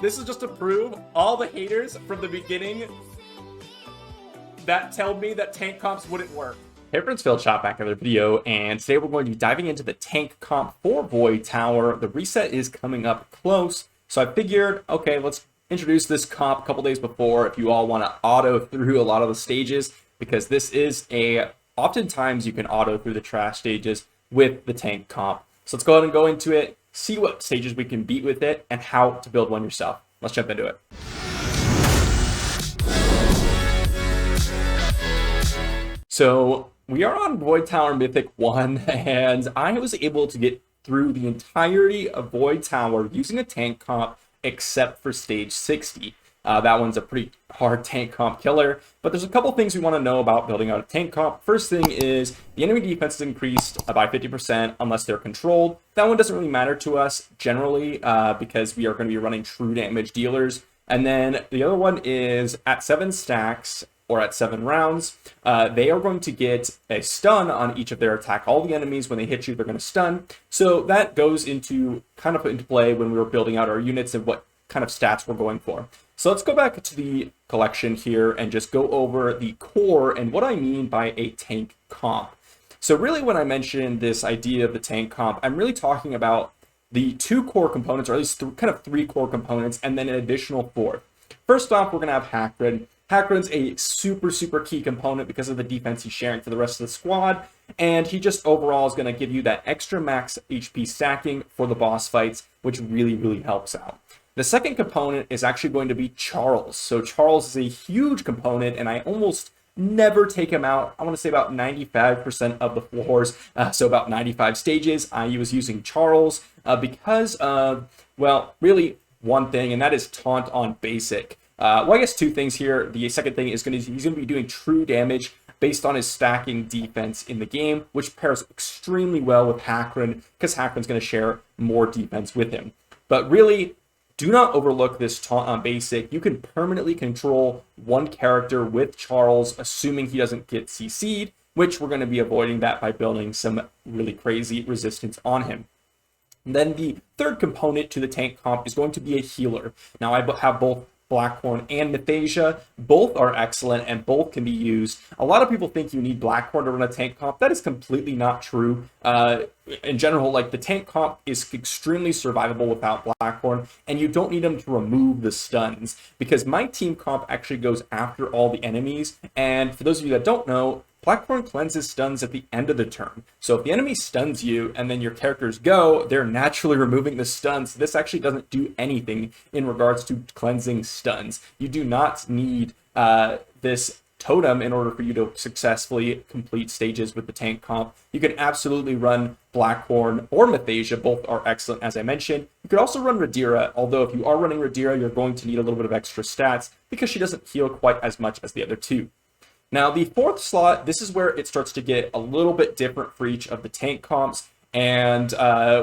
This is just to prove all the haters from the beginning that tell me that tank comps wouldn't work. Hey friends, Phil Shot back in another video, and today we're going to be diving into the tank comp for Void Tower. The reset is coming up close, so I figured, okay, let's introduce this comp a couple days before if you all want to auto through a lot of the stages, because this is oftentimes you can auto through the trash stages with the tank comp. So let's go ahead and go into it, see what stages we can beat with it, and how to build one yourself. Let's jump into it. So we are on Void Tower Mythic 1, and I was able to get through the entirety of Void Tower using a tank comp except for stage 60. That one's a pretty hard tank comp killer, but there's a couple things we want to know about building out a tank comp. First thing is the enemy defense is increased by 50% unless they're controlled. That one doesn't really matter to us generally because we are going to be running true damage dealers. And then the other one is at 7 stacks, or at 7 rounds, they are going to get a stun on each of their attack. All the enemies, when they hit you, they're going to stun. So that goes into play when we were building out our units and what kind of stats we're going for. So let's go back to the collection here and just go over the core and what I mean by a tank comp. So really when I mention this idea of the tank comp, I'm really talking about the 2 core components, or at least kind of 3 core components, and then an additional 4th. First off, we're going to have Hackred. Hackred's a super key component because of the defense he's sharing for the rest of the squad, and he just overall is going to give you that extra max HP stacking for the boss fights, which really helps out. The second component is actually going to be Charles. So Charles is a huge component, and I almost never take him out. I want to say about 95% of the floors, so about 95 stages, I was using Charles because of, well, really one thing, and that is taunt on basic. Well, I guess 2 things here. The second thing is he's going to be doing true damage based on his stacking defense in the game, which pairs extremely well with Hackred because Hackred's going to share more defense with him. But really, do not overlook this taunt on basic. You can permanently control one character with Charles, assuming he doesn't get CC'd, which we're going to be avoiding that by building some really crazy resistance on him. And then the third component to the tank comp is going to be a healer. Now I have both Blackhorn and Mythasia. Both are excellent and both can be used. A lot of people think you need Blackhorn to run a tank comp. That is completely not true. In general, like, the tank comp is extremely survivable without Blackhorn, and you don't need him to remove the stuns because my team comp actually goes after all the enemies. And for those of you that don't know, Blackhorn cleanses stuns at the end of the turn. So if the enemy stuns you and then your characters go, they're naturally removing the stuns. This actually doesn't do anything in regards to cleansing stuns. You do not need this totem in order for you to successfully complete stages with the tank comp. You can absolutely run Blackhorn or Mythasia. Both are excellent, as I mentioned. You could also run Radira, although if you are running Radira, you're going to need a little bit of extra stats because she doesn't heal quite as much as the other 2. Now, the 4th slot, this is where it starts to get a little bit different for each of the tank comps, and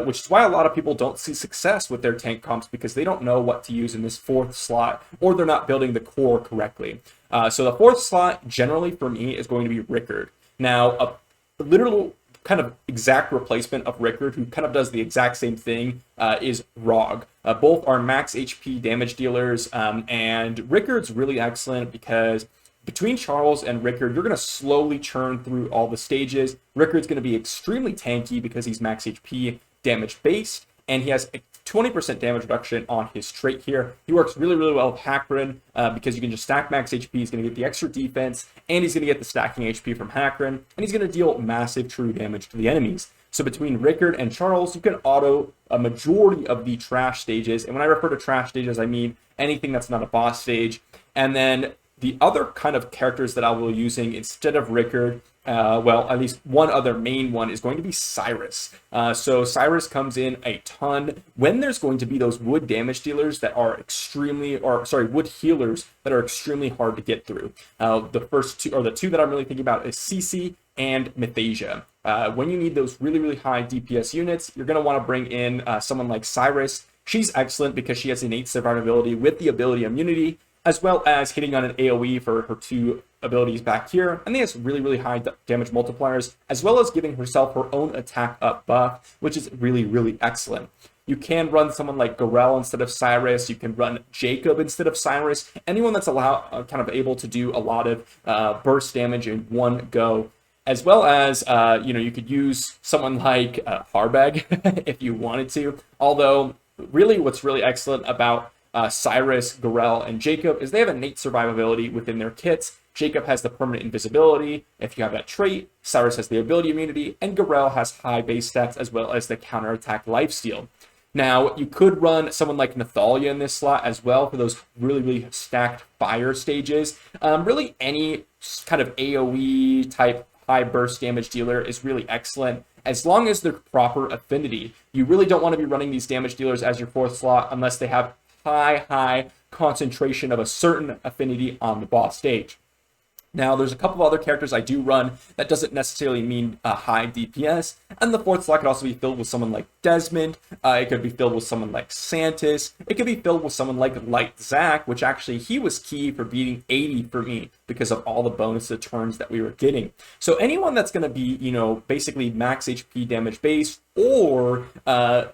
which is why a lot of people don't see success with their tank comps because they don't know what to use in this 4th slot, or they're not building the core correctly. So the 4th slot, generally for me, is going to be Rickard. Now, a literal kind of exact replacement of Rickard, who kind of does the exact same thing, is Rog. Both are max HP damage dealers, and Rickard's really excellent because between Charles and Rickard, you're going to slowly churn through all the stages. Rickard's going to be extremely tanky because he's max HP damage based, and he has a 20% damage reduction on his trait here. He works really well with Hackred because you can just stack max HP. He's going to get the extra defense, and he's going to get the stacking HP from Hackred, and he's going to deal massive true damage to the enemies. So between Rickard and Charles, you can auto a majority of the trash stages, and when I refer to trash stages, I mean anything that's not a boss stage. And then the other kind of characters that I will be using instead of Rickard, well, at least one other main one, is going to be Cyrus. So Cyrus comes in a ton when there's going to be those wood damage dealers that are wood healers that are extremely hard to get through. The first 2, or the 2 that I'm really thinking about, is Cece and Mythasia. When you need those really high DPS units, you're going to want to bring in someone like Cyrus. She's excellent because she has innate survivability with the ability immunity, as well as hitting on an AoE for her 2 abilities back here, and they has really high damage multipliers, as well as giving herself her own attack up buff, which is really excellent. You can run someone like Garel instead of Cyrus. You can run Jacob instead of Cyrus. Anyone that's kind of able to do a lot of burst damage in one go. As well as, you could use someone like Harbeg if you wanted to. Although, really, what's really excellent about Cyrus, Garel, and Jacob is they have innate survivability within their kits. Jacob has the permanent invisibility if you have that trait. Cyrus has the ability immunity, and Garel has high base stats as well as the counterattack lifesteal. Now, you could run someone like Nathalia in this slot as well for those really, really stacked fire stages. Really, any kind of AoE type high burst damage dealer is really excellent as long as they're proper affinity. You really don't want to be running these damage dealers as your fourth slot unless they have high concentration of a certain affinity on the boss stage. Now, there's a couple of other characters I do run that doesn't necessarily mean a high DPS, and the fourth slot could also be filled with someone like Desmond, it could be filled with someone like Santis, it could be filled with someone like Light Zack, which actually he was key for beating 80 for me because of all the bonus turns that we were getting. So anyone that's going to be, basically max HP damage based or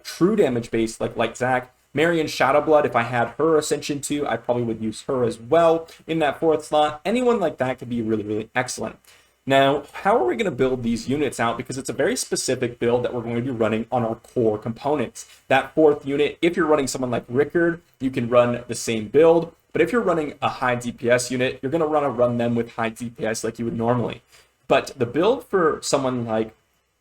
true damage based like Light Zack, Marion Shadowblood, if I had her Ascension 2, I probably would use her as well in that fourth slot. Anyone like that could be really, really excellent. Now, how are we going to build these units out? Because it's a very specific build that we're going to be running on our core components. That fourth unit, if you're running someone like Rickard, you can run the same build. But if you're running a high DPS unit, you're going to run them with high DPS like you would normally. But the build for someone like,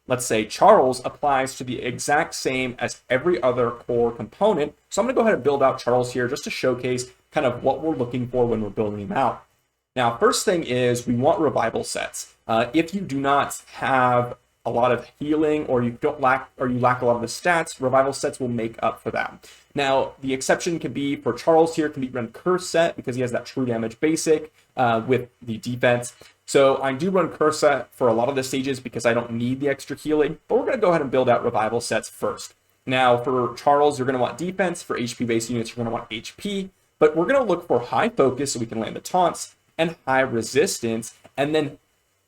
let's say, Charles applies to the exact same as every other core component. So I'm going to go ahead and build out Charles here just to showcase kind of what we're looking for when we're building him out. Now, first thing is we want revival sets. If you do not have a lot of healing or you lack a lot of the stats, revival sets will make up for that. Now, the exception can be for Charles here, can be run curse set because he has that true damage basic with the defense. So I do run curse set for a lot of the stages because I don't need the extra healing, but we're going to go ahead and build out revival sets first. Now, for Charles, you're going to want defense. For HP-based units, you're going to want HP, but we're going to look for high focus so we can land the taunts and high resistance, and then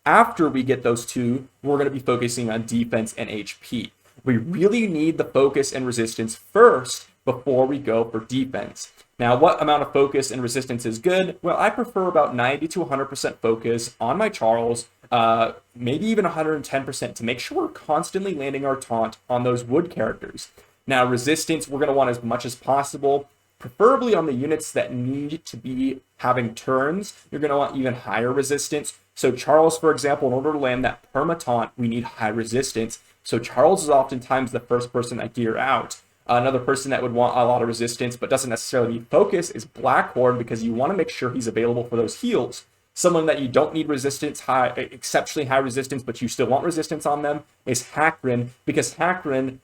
after we get those two, we're going to be focusing on defense and HP. We really need the focus and resistance first before we go for defense. Now, what amount of focus and resistance is good? Well, I prefer about 90 to 100% focus on my Charles, maybe even 110% to make sure we're constantly landing our taunt on those wood characters. Now, resistance, we're going to want as much as possible, preferably on the units that need to be having turns. You're going to want even higher resistance. So Charles, for example, in order to land that perma taunt, we need high resistance. So Charles is oftentimes the first person I gear out. Another person that would want a lot of resistance but doesn't necessarily need focus is Blackhorn because you want to make sure he's available for those heals. Someone that you don't need resistance, exceptionally high resistance, but you still want resistance on them is Hakrin, because Hakrin,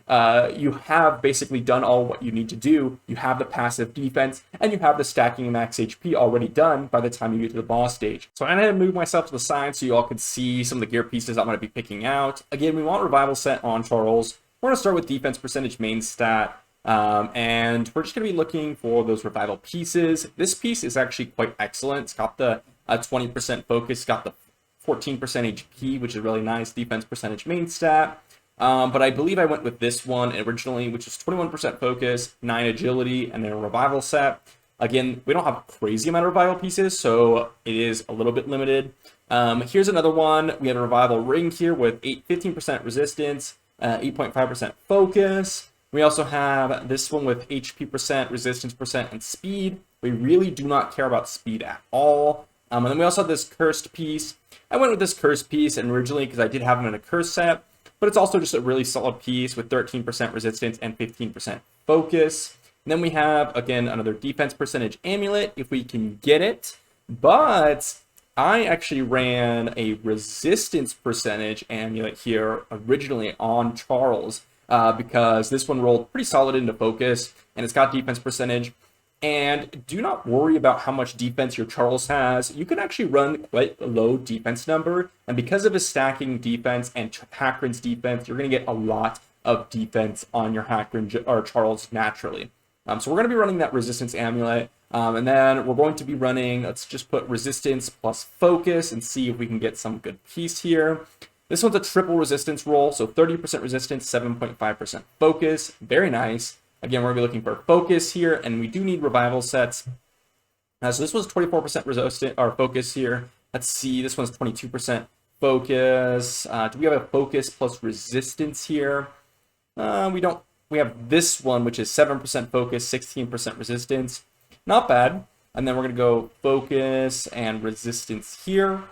you have basically done all what you need to do. You have the passive defense, and you have the stacking max HP already done by the time you get to the boss stage. So I'm going to move myself to the side so you all can see some of the gear pieces I'm going to be picking out. Again, we want revival set on Charles. We're going to start with defense percentage main stat. And we're just going to be looking for those revival pieces. This piece is actually quite excellent. It's got the 20% focus, got the 14% HP, which is really nice. Defense percentage main stat. But I believe I went with this one originally, which is 21% focus, 9 agility, and then a revival set. Again, we don't have a crazy amount of revival pieces, so it is a little bit limited. Here's another one. We have a revival ring here with 15% resistance, 8.5% focus. We also have this one with HP percent, resistance percent, and speed. We really do not care about speed at all. And then we also have this cursed piece. I went with this cursed piece originally because I did have them in a curse set, but it's also just a really solid piece with 13% resistance and 15% focus. And then we have, again, another defense percentage amulet if we can get it. But I actually ran a resistance percentage amulet here originally on Charles because this one rolled pretty solid into focus and it's got defense percentage. And do not worry about how much defense your Charles has. You can actually run quite a low defense number. And because of his stacking defense and Hakrin's defense, you're going to get a lot of defense on your Hakrin or Charles naturally. So we're going to be running that resistance amulet. And then we're going to be running, let's just put resistance plus focus and see if we can get some good piece here. This one's a triple resistance roll. So 30% resistance, 7.5% focus. Very nice. Again, we're going to be looking for focus here, and we do need revival sets. So this was 24% resistant or focus here. Let's see, this one's 22% focus. Do we have a focus plus resistance here? We don't. We have this one, which is 7% focus, 16% resistance. Not bad. And then we're going to go focus and resistance here.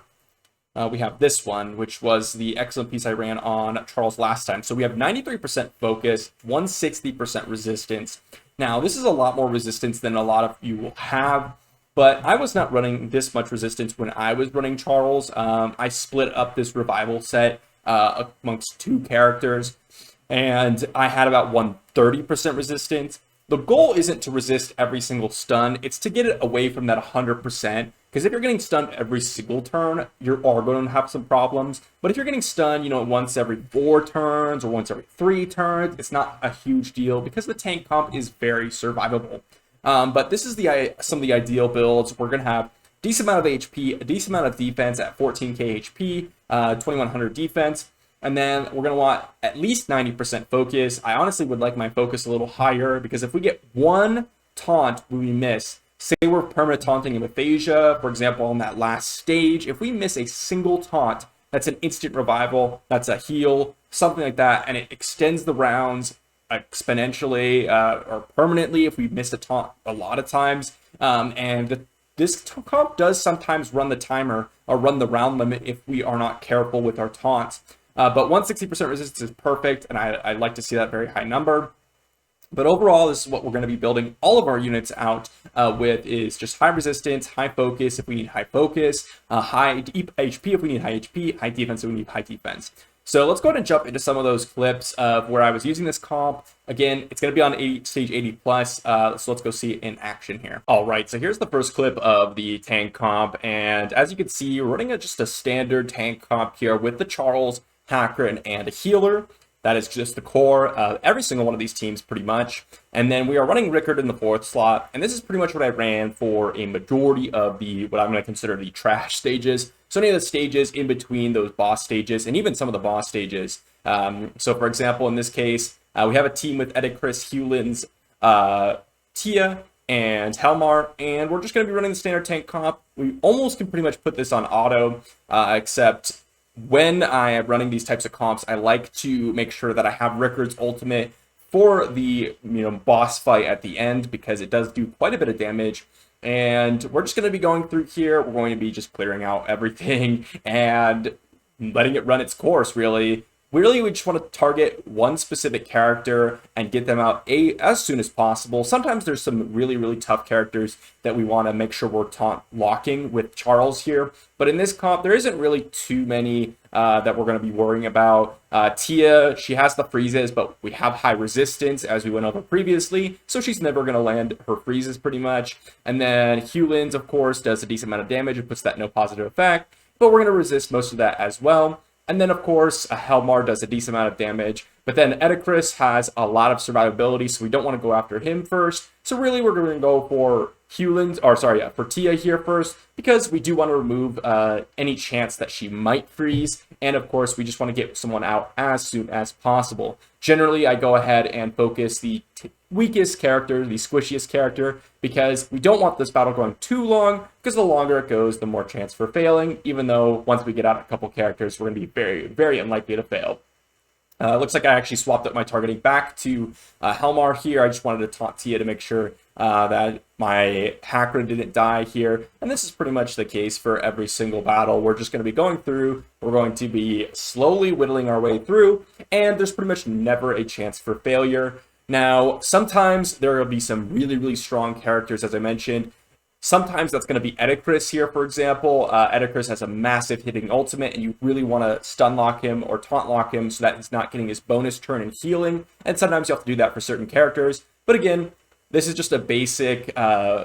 We have this one, which was the excellent piece I ran on Charles last time. So we have 93% focus, 160% resistance. Now, this is a lot more resistance than a lot of you will have, but I was not running this much resistance when I was running Charles. I split up this revival set amongst 2 characters, and I had about 130% resistance. The goal isn't to resist every single stun, it's to get it away from that 100%, because if you're getting stunned every single turn, you are going to have some problems. But if you're getting stunned, once every 4 turns or once every 3 turns, it's not a huge deal because the tank comp is very survivable. But this is some of the ideal builds. We're going to have decent amount of HP, a decent amount of defense at 14k HP, 2100 defense. And then we're going to want at least 90% focus. I honestly would like my focus a little higher because if we get one taunt we miss, say we're permanent taunting him with aphasia, for example, on that last stage, if we miss a single taunt, that's an instant revival, that's a heal, something like that, and it extends the rounds exponentially or permanently if we missed a taunt a lot of times. This comp does sometimes run the timer or run the round limit if we are not careful with our taunts. But 160% resistance is perfect, and I like to see that very high number. But overall, this is what we're going to be building all of our units out with, is just high resistance, high focus if we need high focus, high HP if we need high HP, high defense if we need high defense. So let's go ahead and jump into some of those clips of where I was using this comp. Again, it's going to be on stage 80 plus, so let's go see it in action here. All right, so here's the first clip of the tank comp, and as you can see, we're running just a standard tank comp here with the Charles, Hackran, and a healer. That is just the core of every single one of these teams pretty much. And then we are running Rickard in the 4th slot, and this is pretty much what I ran for a majority of what I'm going to consider the trash stages. So any of the stages in between those boss stages, and even some of the boss stages. So for example, in this case, we have a team with Edicris, Hewlins, Tia, and Helmar, and we're just going to be running the standard tank comp. We almost can pretty much put this on auto, except when I am running these types of comps, I like to make sure that I have Rickard's ultimate for the boss fight at the end, because it does do quite a bit of damage. And we're just going to be going through here. We're going to be just clearing out everything and letting it run its course, really. Really, we just want to target one specific character and get them out as soon as possible. Sometimes there's some really, really tough characters that we want to make sure we're taunt locking with Charles here. But in this comp, there isn't really too many that we're going to be worrying about. Tia, she has the freezes, but we have high resistance as we went over previously, so she's never going to land her freezes pretty much. And then Hewlins, of course, does a decent amount of damage and puts that no positive effect, but we're going to resist most of that as well. And then, of course, Helmar does a decent amount of damage. But then Edicris has a lot of survivability, so we don't want to go after him first. So really, we're going to go for for Tia here first, because we do want to remove any chance that she might freeze. And, of course, we just want to get someone out as soon as possible. Generally, I go ahead and focus the weakest character, the squishiest character, because we don't want this battle going too long, because the longer it goes, the more chance for failing, even though once we get out a couple characters, we're going to be very, very unlikely to fail. Looks like I actually swapped up my targeting back to Helmar here. I just wanted to taunt Tia to make sure that my hacker didn't die here. And this is pretty much the case for every single battle. We're just going to be going through. We're going to be slowly whittling our way through. And there's pretty much never a chance for failure. Now, sometimes there will be some really, really strong characters, as I mentioned. Sometimes that's going to be Edicris here, for example. Edicris has a massive hitting ultimate, and you really want to stun lock him or taunt lock him so that he's not getting his bonus turn and healing. And sometimes you have to do that for certain characters. But again, this is just a basic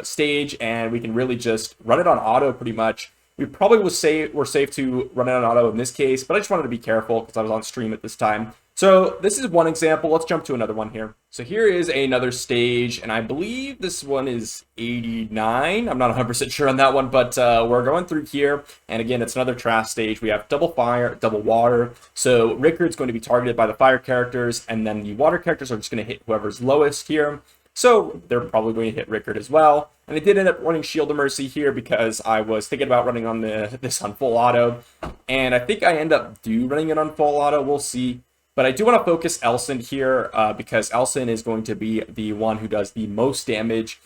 stage, and we can really just run it on auto pretty much. We probably will say we're safe to run it on auto in this case, but I just wanted to be careful because I was on stream at this time. So this is one example. Let's jump to another one here. So here is another stage, and I believe this one is 89. I'm not 100% sure on that one, but we're going through here. And again, it's another trash stage. We have double fire, double water. So Rickard's going to be targeted by the fire characters, and then the water characters are just going to hit whoever's lowest here. So they're probably going to hit Rickard as well. And I did end up running Shield of Mercy here because I was thinking about running on this on full auto. And I think I end up running it on full auto. We'll see. But I do want to focus Elson here because Elson is going to be the one who does the most damage.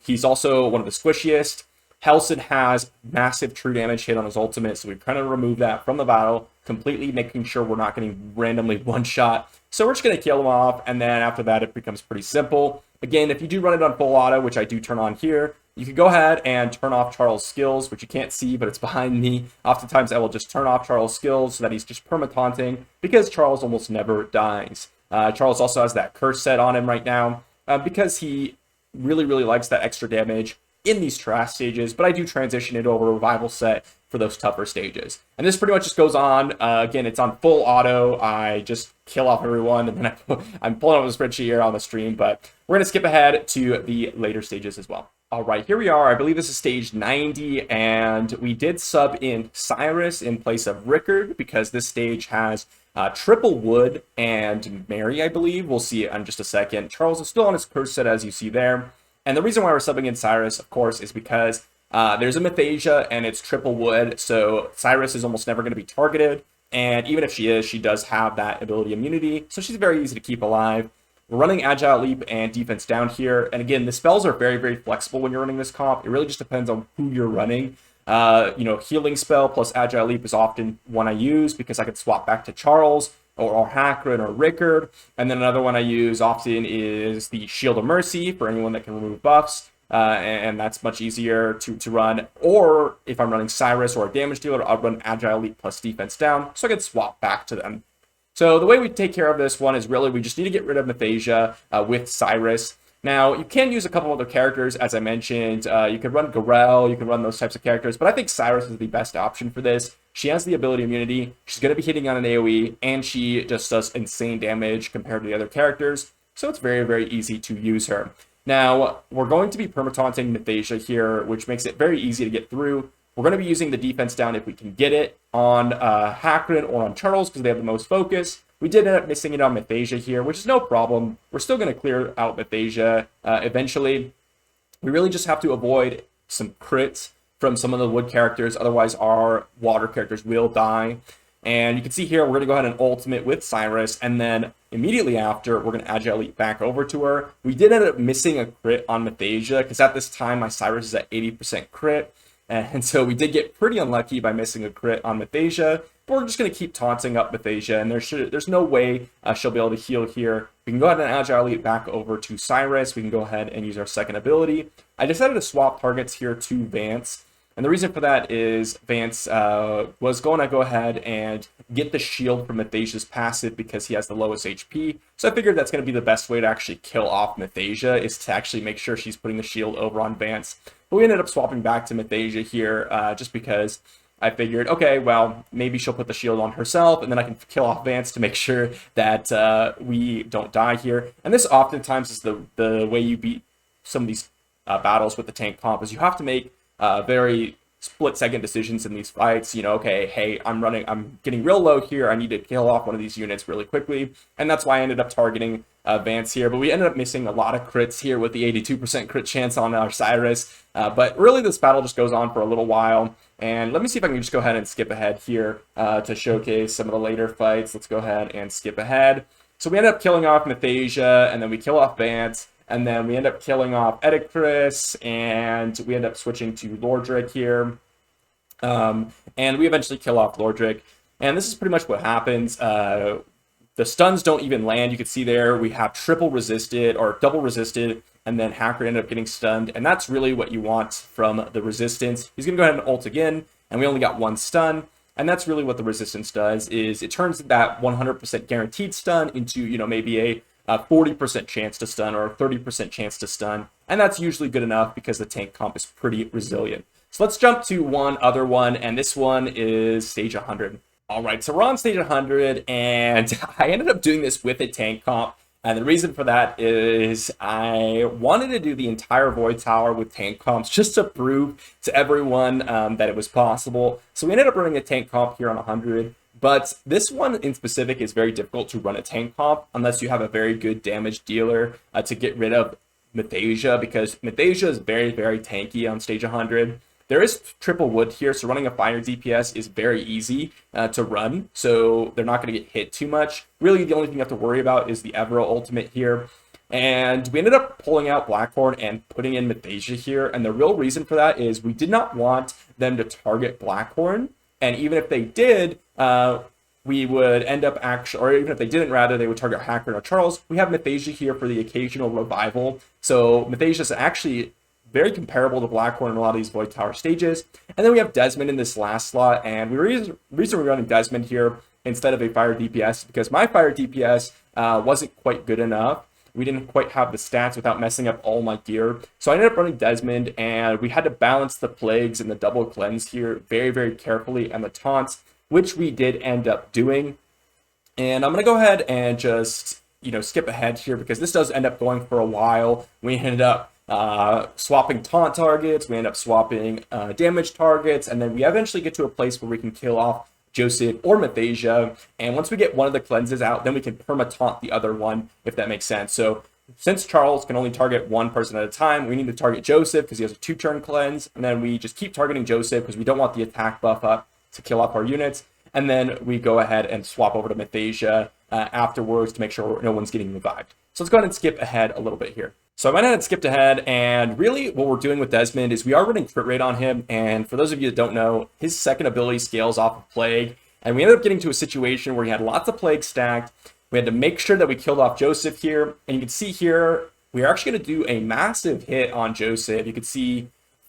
He's also one of the squishiest. Elson has massive true damage hit on his ultimate, so we kind of remove that from the battle, completely making sure we're not getting randomly one-shot. So we're just going to kill him off, and then after that it becomes pretty simple. Again, if you do run it on full auto, which I do turn on here, you can go ahead and turn off Charles' skills, which you can't see, but it's behind me. Oftentimes, I will just turn off Charles' skills so that he's just perma-taunting, because Charles almost never dies. Charles also has that curse set on him right now, because he really, really likes that extra damage in these trash stages, but I do transition it over a revival set for those tougher stages. And this pretty much just goes on. Again, it's on full auto. I just kill off everyone, and then I'm pulling up a spreadsheet here on the stream, but we're going to skip ahead to the later stages as well. All right, here we are. I believe this is stage 90, and we did sub in Cyrus in place of Rickard because this stage has triple wood and Mary, I believe. We'll see it in just a second. Charles is still on his curse set, as you see there. And the reason why we're subbing in Cyrus, of course, is because there's a Mythasia and it's triple wood, so Cyrus is almost never going to be targeted. And even if she is, she does have that ability immunity, so she's very easy to keep alive. We're running Agile Leap and Defense Down here. And again, the spells are very, very flexible when you're running this comp. It really just depends on who you're running. Healing spell plus Agile Leap is often one I use because I can swap back to Charles or Hakron or Rickard. And then another one I use often is the Shield of Mercy for anyone that can remove buffs. And that's much easier to run. Or if I'm running Cyrus or a damage dealer, I'll run Agile Leap plus Defense Down, so I can swap back to them. So the way we take care of this one is really we just need to get rid of Mythasia with Cyrus. Now, you can use a couple other characters, as I mentioned. You can run Garel, you can run those types of characters, but I think Cyrus is the best option for this. She has the ability immunity, she's going to be hitting on an AoE, and she just does insane damage compared to the other characters, so it's very, very easy to use her. Now, we're going to be perma-taunting Mythasia here, which makes it very easy to get through. We're going to be using the defense down if we can get it on Hakron or on Charles because they have the most focus. We did end up missing it on Mythasia here, which is no problem. We're still going to clear out Mythasia eventually. We really just have to avoid some crits from some of the wood characters, otherwise our water characters will die. And you can see here, we're going to go ahead and ultimate with Cyrus, and then immediately after, we're going to Agile Leap back over to her. We did end up missing a crit on Mythasia, because at this time, my Cyrus is at 80% crit. And so we did get pretty unlucky by missing a crit on Mythasia, but we're just going to keep taunting up Mythasia, and there's no way she'll be able to heal here. We can go ahead and Agile Leap back over to Cyrus. We can go ahead and use our second ability. I decided to swap targets here to Vance. And the reason for that is Vance was going to go ahead and get the shield from Mythasia's passive because he has the lowest HP. So I figured that's going to be the best way to actually kill off Mythasia, is to actually make sure she's putting the shield over on Vance. But we ended up swapping back to Mythasia here just because I figured, okay, well, maybe she'll put the shield on herself and then I can kill off Vance to make sure that we don't die here. And this oftentimes is the way you beat some of these battles with the tank comp, is you have to make very split-second decisions in these fights. Okay, hey, I'm getting real low here. I need to kill off one of these units really quickly. And that's why I ended up targeting Vance here. But we ended up missing a lot of crits here with the 82% crit chance on our Cyrus. But really, this battle just goes on for a little while. And let me see if I can just go ahead and skip ahead here to showcase some of the later fights. Let's go ahead and skip ahead. So we ended up killing off Mythasia, and then we kill off Vance. And then we end up killing off Edicris, and we end up switching to Lordric here. And we eventually kill off Lordric. And this is pretty much what happens. The stuns don't even land. You can see there we have triple resisted or double resisted, and then Hacker ended up getting stunned. And that's really what you want from the resistance. He's going to go ahead and ult again, and we only got one stun. And that's really what the resistance does, is it turns that 100% guaranteed stun into, maybe a 40% chance to stun or a 30% chance to stun, and that's usually good enough because the tank comp is pretty resilient. So let's jump to one other one, and this one is stage 100. All right, so we're on stage 100, and I ended up doing this with a tank comp. And the reason for that is I wanted to do the entire Void Tower with tank comps just to prove to everyone that it was possible. So we ended up running a tank comp here on 100. But this one in specific is very difficult to run a tank comp unless you have a very good damage dealer to get rid of Mythasia, because Mythasia is very, very tanky on stage 100. There is triple wood here, so running a fire DPS is very easy to run, so they're not going to get hit too much. Really, the only thing you have to worry about is the Evero ultimate here. And we ended up pulling out Blackhorn and putting in Mythasia here, and the real reason for that is we did not want them to target Blackhorn, and even if they did, we would end up actually, or even if they didn't, rather, they would target Hacker or Charles. We have Mythasia here for the occasional revival, so Mythasia is actually very comparable to Blackhorn in a lot of these Void Tower stages. And then we have Desmond in this last slot, and the reason we're running Desmond here instead of a fire DPS because my fire DPS wasn't quite good enough. We didn't quite have the stats without messing up all my gear. So I ended up running Desmond, and we had to balance the plagues and the double cleanse here very, very carefully, and the taunts, which we did end up doing. And I'm going to go ahead and just, skip ahead here because this does end up going for a while. We ended up swapping taunt targets, we end up swapping damage targets, and then we eventually get to a place where we can kill off Joseph or Mythasia, and once we get one of the cleanses out, then we can perma-taunt the other one, if that makes sense. So since Charles can only target one person at a time, we need to target Joseph because he has a 2-turn cleanse, and then we just keep targeting Joseph because we don't want the attack buff up to kill off our units, and then we go ahead and swap over to Mythasia afterwards to make sure no one's getting revived. So let's go ahead and skip ahead a little bit here. So I went ahead and skipped ahead, and really what we're doing with Desmond is we are running crit rate on him, and for those of you that don't know, his second ability scales off of Plague, and we ended up getting to a situation where he had lots of Plague stacked. We had to make sure that we killed off Joseph here, and you can see here, we are actually going to do a massive hit on Joseph. You can see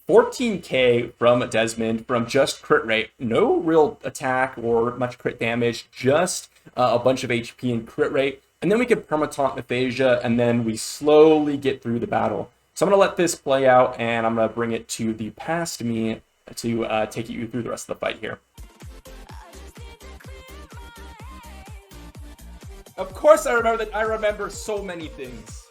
14k from Desmond from just crit rate. No real attack or much crit damage, just a bunch of HP and crit rate. And then we can perma-taunt Mythasia, and then we slowly get through the battle. So I'm going to let this play out, and I'm going to bring it to the past me to take you through the rest of the fight here. Of course I remember that. I remember so many things.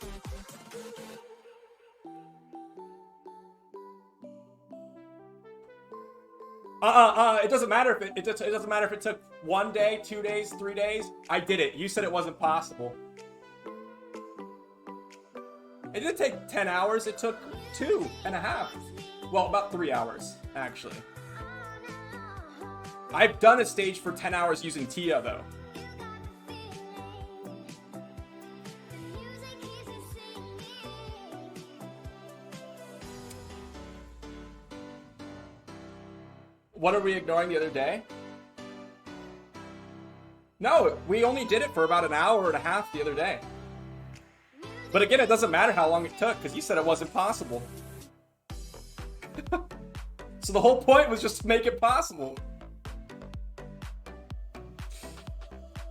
It doesn't matter if it doesn't matter if it took 1 day, 2 days, 3 days. I did it. You said it wasn't possible. It didn't take 10 hours. It took 2.5. Well, about 3 hours, actually. I've done a stage for 10 hours using Tia, though. What are we ignoring the other day? No, we only did it for about 1.5 hours the other day. But again, it doesn't matter how long it took, because you said it wasn't possible. So the whole point was just to make it possible.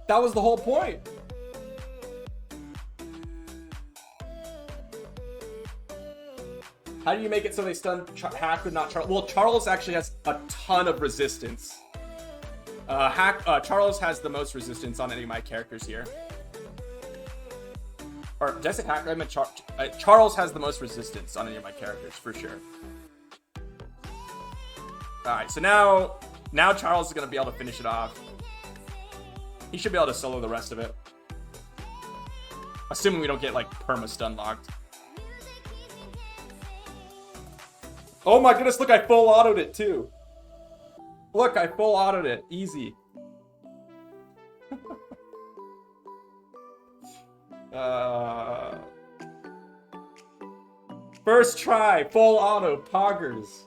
That was the whole point. How do you make it so they stun Hack but not Charles? Well, Charles actually has a ton of resistance. Charles has the most resistance on any of my characters here. Or did I say Hack? I meant Charles has the most resistance on any of my characters, for sure. Alright, so now Charles is going to be able to finish it off. He should be able to solo the rest of it. Assuming we don't get, like, perma-stun locked. Oh my goodness, look, I full autoed it too. Look, I full autoed it. Easy. First try, full auto, poggers.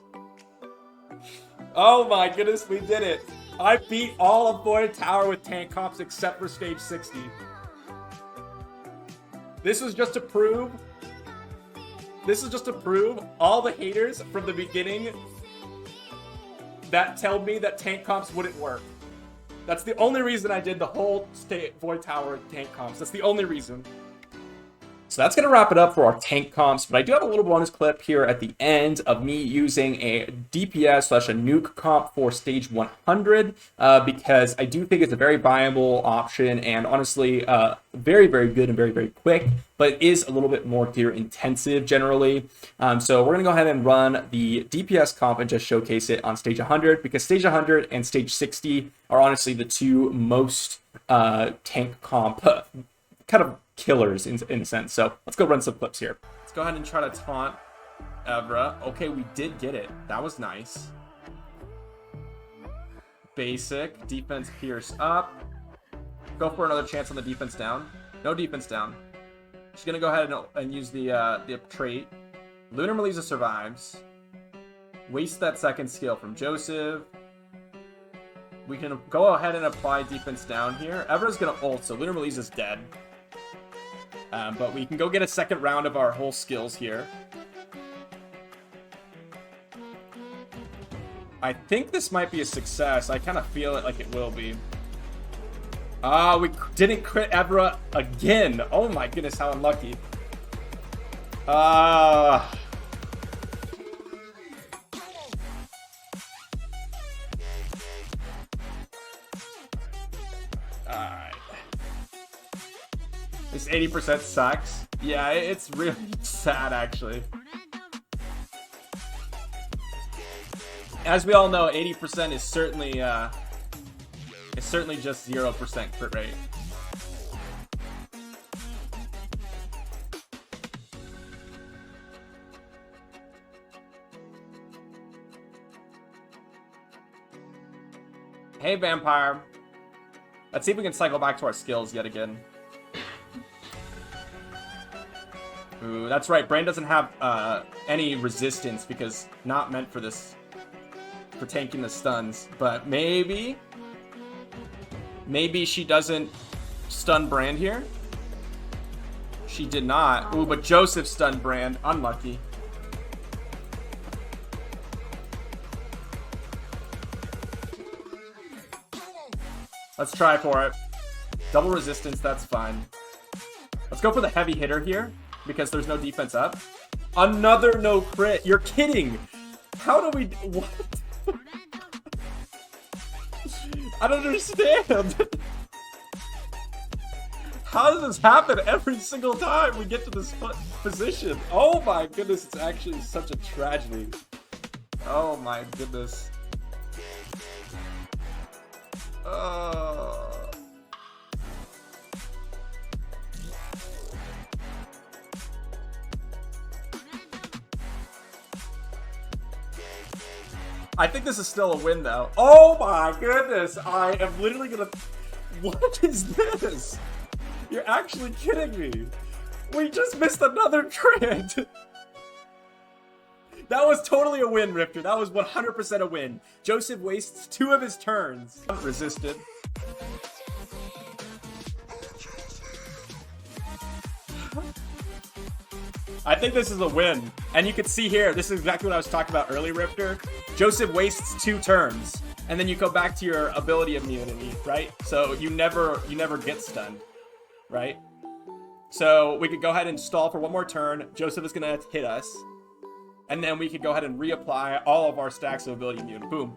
Oh my goodness, we did it. I beat all of Void Tower with tank comps except for stage 60. This was just to prove all the haters from the beginning that tell me that tank comps wouldn't work. That's the only reason I did the whole Void Tower tank comps. That's the only reason. So that's going to wrap it up for our tank comps, but I do have a little bonus clip here at the end of me using a DPS / a nuke comp for stage 100 because I do think it's a very viable option and honestly very, very good and very, very quick, but it is a little bit more gear intensive generally. So we're going to go ahead and run the DPS comp and just showcase it on stage 100 because stage 100 and stage 60 are honestly the two most tank comp kind of killers in a sense. So let's go run some clips here. Let's go ahead and try to taunt Evra. Okay, we did get it. That was nice. Basic. Defense pierce up. Go for another chance on the defense down. No defense down. She's going to go ahead and use the trait. Lunar Melissa survives. Waste that second skill from Joseph. We can go ahead and apply defense down here. Evra's going to ult, so Lunar Melissa's dead. But we can go get a second round of our whole skills here. I think this might be a success. I kind of feel it like it will be. We didn't crit Evra again. Oh my goodness, how unlucky. Alright. This 80% sucks. Yeah, it's really sad actually. As we all know, 80% is certainly just 0% crit rate. Hey, Vampire. Let's see if we can cycle back to our skills yet again. Ooh, that's right. Brain doesn't have any resistance because not meant for this, for tanking the stuns. But maybe she doesn't stun Brand here. She did not. Ooh, but Joseph stunned Brand. Unlucky. Let's try for it. Double resistance, that's fine. Let's go for the heavy hitter here because there's no defense up. Another no crit. You're kidding. How do we... What? I don't understand. How does this happen every single time we get to this position? Oh my goodness, it's actually such a tragedy. Oh my goodness. I think this is still a win though. Oh my goodness, I am literally gonna... What is this? You're actually kidding me. We just missed another trend. That was totally a win, Rifter. That was 100% a win. Joseph wastes 2 of his turns. Resisted. I think this is a win. And you can see here, this is exactly what I was talking about earlier, Rifter. Joseph wastes 2 turns. And then you go back to your ability immunity, right? So you never get stunned, right? So we could go ahead and stall for 1 more turn. Joseph is gonna hit us. And then we could go ahead and reapply all of our stacks of ability immune. Boom.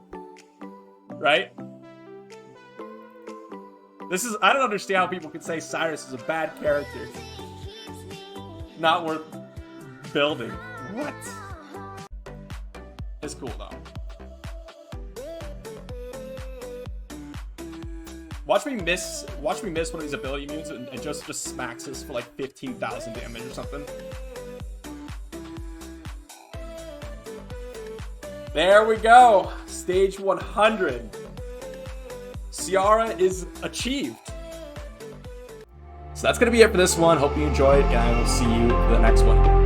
Right? This is... I don't understand how people can say Cyrus is a bad character. Not worth building. What? It's cool though. Watch me miss one of these ability immunes and Joseph just smacks us for like 15,000 damage or something. There we go. Stage 100. Ciara is achieved. So that's going to be it for this one. Hope you enjoyed, and I will see you for the next one.